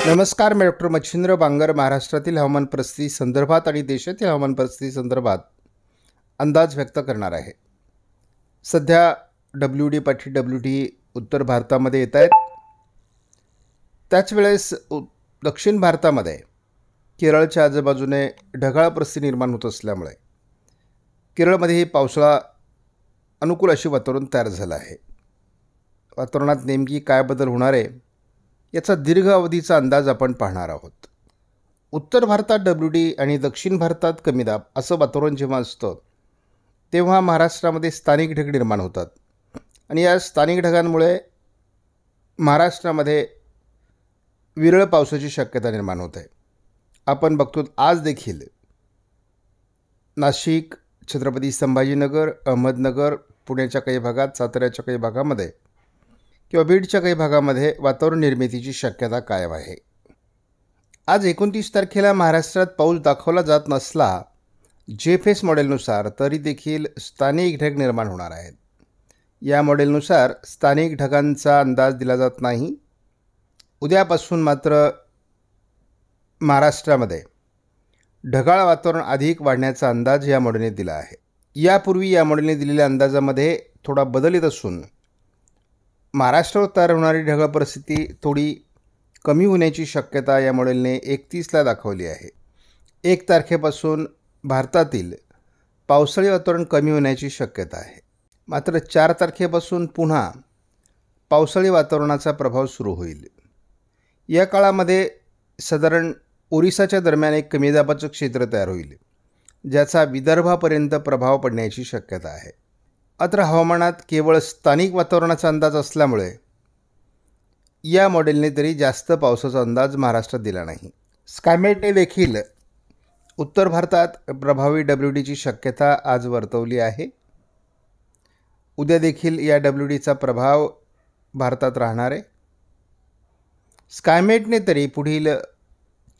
नमस्कार, मी डॉक्टर मच्छिंद्र बांगर महाराष्ट्रातील हवामान परिस्थिती संदर्भात आणि देशातील हवामान परिस्थिती संदर्भात अंदाज व्यक्त करणार आहे. सध्या WD पाठी WD उत्तर भारतामध्ये येत आहेत. त्याच वेळेस दक्षिण भारतामध्ये केरळच्या आजूबाजूने ढगाळ परिस्थिती निर्माण होत असल्यामुळे केरळमध्येही पावसाळा अनुकूल अशी वातावरण तयार झालं आहे. वातावरणात नेमकी काय बदल होणार आहे याचा दीर्घ अवधीचा अंदाज आपण पाहणार आहोत. उत्तर भारतात WD आणि दक्षिण भारतात कमी दाब असं वातावरण जेव्हा असतं तेव्हा महाराष्ट्रामध्ये स्थानिक ढग निर्माण होतात आणि या स्थानिक ढगांमुळे महाराष्ट्रामध्ये विरळ पावसाची शक्यता निर्माण होते. आपण बघतो आज देखील नाशिक, छत्रपती संभाजीनगर, अहमदनगर, पुण्याच्या काही भागात, साताऱ्याच्या काही भागामध्ये किंवा बीडच्या काही भागामध्ये वातावरण निर्मितीची शक्यता कायम आहे. आज 29 तारखेला महाराष्ट्रात पाऊस दाखवला जात नसला JFS मॉडेलनुसार तरी देखील स्थानिक ढग निर्माण होणार आहेत. या मॉडेलनुसार स्थानिक ढगांचा अंदाज दिला जात नाही. उद्यापासून मात्र महाराष्ट्रामध्ये ढगाळ वातावरण अधिक वाढण्याचा अंदाज या मॉडेलने दिला आहे. यापूर्वी या मॉडेलने दिलेल्या अंदाजामध्ये थोडा बदल येत असून महाराष्ट्रावर तयार होणारी ढगाळ परिस्थिती थोडी कमी होण्याची शक्यता या मॉडेलने 31ला दाखवली आहे. 1 तारखेपासून भारतातील पावसाळी वातावरण कमी होण्याची शक्यता आहे. मात्र 4 तारखेपासून पुन्हा पावसाळी वातावरणाचा प्रभाव सुरू होईल. या काळामध्ये साधारण ओरिसाच्या दरम्यान एक कमी दाबाचं क्षेत्र तयार होईल ज्याचा विदर्भापर्यंत प्रभाव पडण्याची शक्यता आहे. मात्र हवामानात केवळ स्थानिक वातावरणाचा अंदाज असल्यामुळे या मॉडेलने तरी जास्त पावसाचा अंदाज महाराष्ट्रात दिला नाही. स्कायमेटने देखील उत्तर भारतात प्रभावी WDची शक्यता आज वर्तवली आहे. उद्या देखील या WDचा प्रभाव भारतात राहणार आहे. स्कायमेटने तरी पुढील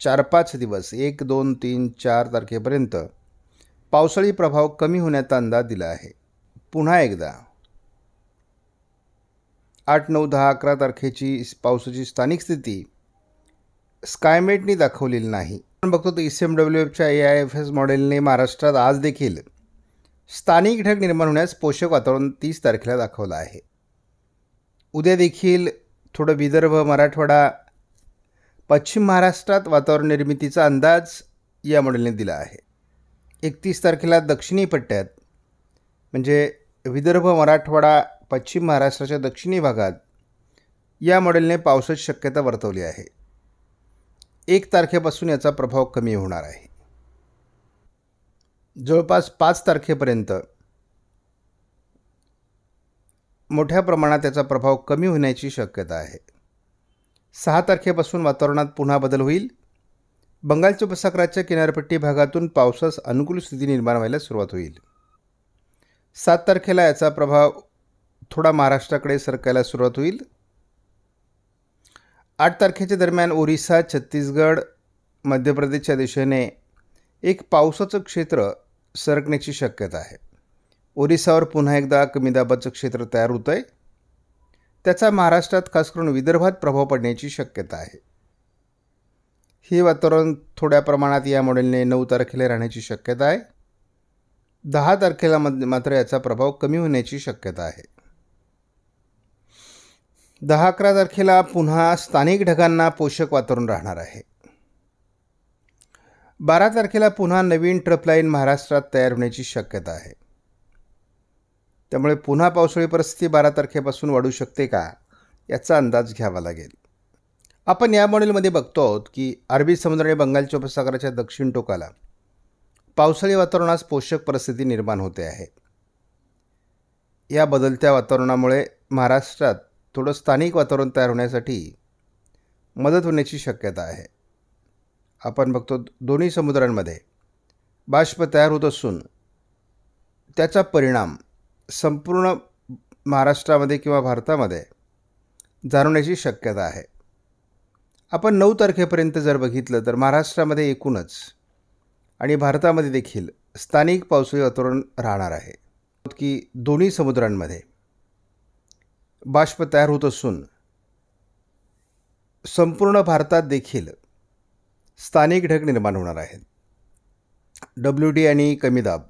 4-5 दिवस 1, 2, 3, 4 तारखेपर्यंत पावसाळी प्रभाव कमी होण्याचा अंदाज दिला आहे. पुन्हा एकदा 8, 9, 10, 11 तारखेची पावसाची स्थानिक स्थिती स्कायमेटने दाखवलेली नाही. आपण बघतो तर ECMWFच्या AIFS मॉडेलने महाराष्ट्रात आज देखील स्थानिक ढग निर्माण होण्यास पोषक वातावरण 30 तारखेला दाखवलं आहे. उद्या देखील थोडं विदर्भ, मराठवाडा, पश्चिम महाराष्ट्रात वातावरण निर्मितीचा अंदाज या मॉडेलने दिला आहे. 31 तारखेला दक्षिणी पट्ट्यात म्हणजे विदर्भ, मराठवाडा, पश्चिम महाराष्ट्राच्या दक्षिणी भागात या मॉडेलने पावसाची शक्यता वर्तवली आहे. 1 तारखेपासून याचा प्रभाव कमी होणार आहे. जवळपास 5 तारखेपर्यंत मोठ्या प्रमाणात याचा प्रभाव कमी होण्याची शक्यता आहे. 6 तारखेपासून वातावरणात पुन्हा बदल होईल. बंगालच्या उपसागराच्या किनारपट्टी भागातून पावसास अनुकूल स्थिती निर्माण व्हायला सुरुवात होईल. 7 तारखेला याचा प्रभाव थोडा महाराष्ट्राकडे सरकायला सुरुवात होईल. 8 तारखेच्या दरम्यान ओरिसा, छत्तीसगड, मध्य प्रदेशच्या दिशेने एक पावसाचं क्षेत्र सरकण्याची शक्यता आहे. ओरिसावर पुन्हा एकदा कमी दाबाचं क्षेत्र तयार होतं आहे. त्याचा महाराष्ट्रात खास करून विदर्भात प्रभाव पडण्याची शक्यता आहे. हे वातावरण थोड्या प्रमाणात या मॉडेलने 9 तारखेला राहण्याची शक्यता आहे. 10 तारखेला मात्र याचा प्रभाव कमी होण्याची शक्यता आहे. 10-11 तारखेला पुन्हा स्थानिक ढगांना पोषक वातावरण राहणार आहे. 12 तारखेला पुन्हा नवीन ट्रफ लाईन महाराष्ट्रात तयार होण्याची शक्यता आहे. त्यामुळे पुन्हा पावसाळी परिस्थिती 12 तारखेपासून वाढू शकते का याचा अंदाज घ्यावा लागेल. आपण या मॉडेलमध्ये बघतो आहोत की अरबी समुद्र आणि बंगालच्या उपसागराच्या दक्षिण टोकाला पावसाळी वातावरणास पोषक परिस्थिती निर्माण होते आहे. या बदलत्या वातावरणामुळे महाराष्ट्रात थोडं स्थानिक वातावरण तयार होण्यासाठी मदत होण्याची शक्यता आहे. आपण बघतो दोन्ही समुद्रांमध्ये बाष्प तयार होत असून त्याचा परिणाम संपूर्ण महाराष्ट्रामध्ये किंवा भारतामध्ये जाणवण्याची शक्यता आहे. आपण 9 तारखेपर्यंत जर बघितलं तर महाराष्ट्रामध्ये एकूणच आणि भारतामध्ये देखील स्थानिक पावसाळी वातावरण राहणार आहे की दोन्ही समुद्रांमध्ये बाष्प तयार होत असून संपूर्ण भारतात देखील स्थानिक ढग निर्माण होणार आहेत. WD आणि कमी दाब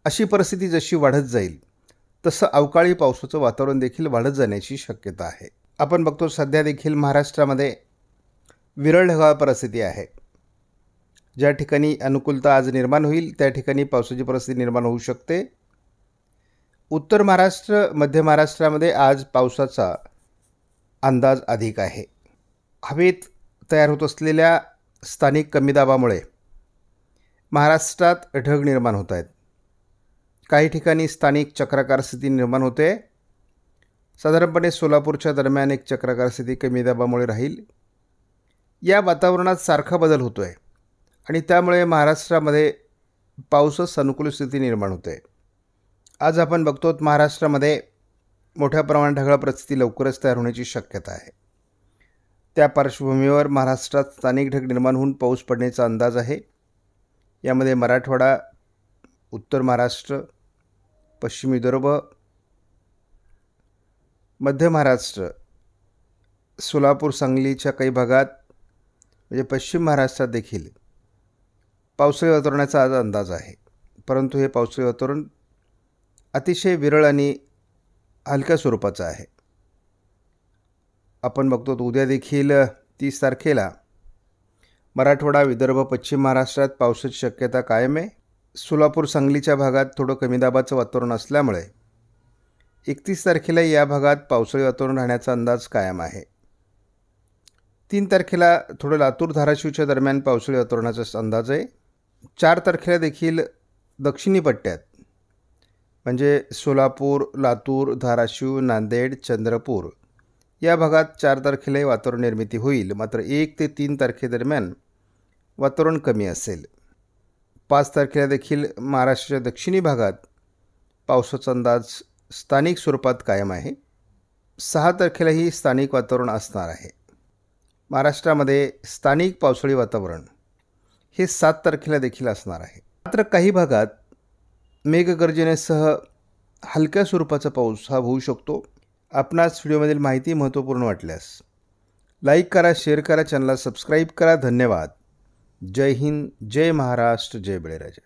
अशी परिस्थिती जशी वाढत जाईल तसं अवकाळी पावसाचं वातावरण देखील वाढत जाण्याची शक्यता आहे. आपण बघतो सध्या देखील महाराष्ट्रामध्ये विरळ ढगाळ परिस्थिती आहे. ज्या ठिकाणी अनुकूलता आज निर्माण होईल त्या ठिकाणी पावसाची परिस्थिती निर्माण होऊ शकते. उत्तर महाराष्ट्र, मध्य महाराष्ट्रामध्ये आज पावसाचा अंदाज अधिक आहे. हवेत तयार होत असलेल्या स्थानिक कमी दाबामुळे महाराष्ट्रात ढग निर्माण होत आहेत. काही ठिकाणी स्थानिक चक्राकार स्थिती निर्माण होते. साधारणपणे सोलापूरच्या दरम्यान एक चक्राकार स्थिती कमी दाबामुळे राहील. या वातावरणात सारखा बदल होतो आहे आणि त्यामुळे महाराष्ट्रामध्ये पावसास अनुकूल स्थिती निर्माण होते. आज आपण बघतो महाराष्ट्रामध्ये मोठ्या प्रमाणात ढगाळ परिस्थिती लवकरच तयार होण्याची शक्यता आहे. त्या पार्श्वभूमीवर महाराष्ट्रात स्थानिक ढग निर्माण होऊन पाऊस पडण्याचा अंदाज आहे. यामध्ये मराठवाडा, उत्तर महाराष्ट्र, पश्चिम विदर्भ, मध्य महाराष्ट्र, सोलापूर, सांगलीच्या काही भागात म्हणजे पश्चिम महाराष्ट्रात देखील पावसाळी वातावरणाचा आज अंदाज आहे. परंतु हे पावसाळी वातावरण अतिशय विरळ आणि हलक्या स्वरूपाचं आहे. आपण बघतो उद्या देखील 30 तारखेला मराठवाडा, विदर्भ, पश्चिम महाराष्ट्रात पावसाची शक्यता कायम आहे. सोलापूर, सांगलीच्या भागात थोडं कमी दाबाचं वातावरण असल्यामुळे 31 तारखेला या भागात पावसाळी वातावरण राहण्याचा अंदाज कायम आहे. 3 तारखेला थोडं लातूर, धाराशिवच्या दरम्यान पावसाळी वातावरणाचा अंदाज आहे. 4 तारखेला देखील दक्षिणी पट्ट्यात म्हणजे सोलापूर, लातूर, धाराशिव, नांदेड, चंद्रपूर या भागात 4 तारखेलाही वातावरण निर्मिती होईल. मात्र 1 ते 3 तारखेदरम्यान वातावरण कमी असेल. 5 तारखेला देखील महाराष्ट्राच्या दक्षिणी भागात पावसाचा अंदाज स्थानिक स्वरूपात कायम आहे. 6 तारखेलाही स्थानिक वातावरण असणार आहे. महाराष्ट्रामध्ये स्थानिक पावसाळी वातावरण हे 7 तारखेला देखील असणार आहे. मात्र काही भागात मेघगर्जनेसह हलक्या स्वरूपाचा पाऊस हा होऊ शकतो. आपणास व्हिडिओमधील माहिती महत्त्वपूर्ण वाटल्यास लाईक करा, शेअर करा, चॅनलला सबस्क्राईब करा. धन्यवाद. जय हिंद, जय महाराष्ट्र, जय बळीराजा.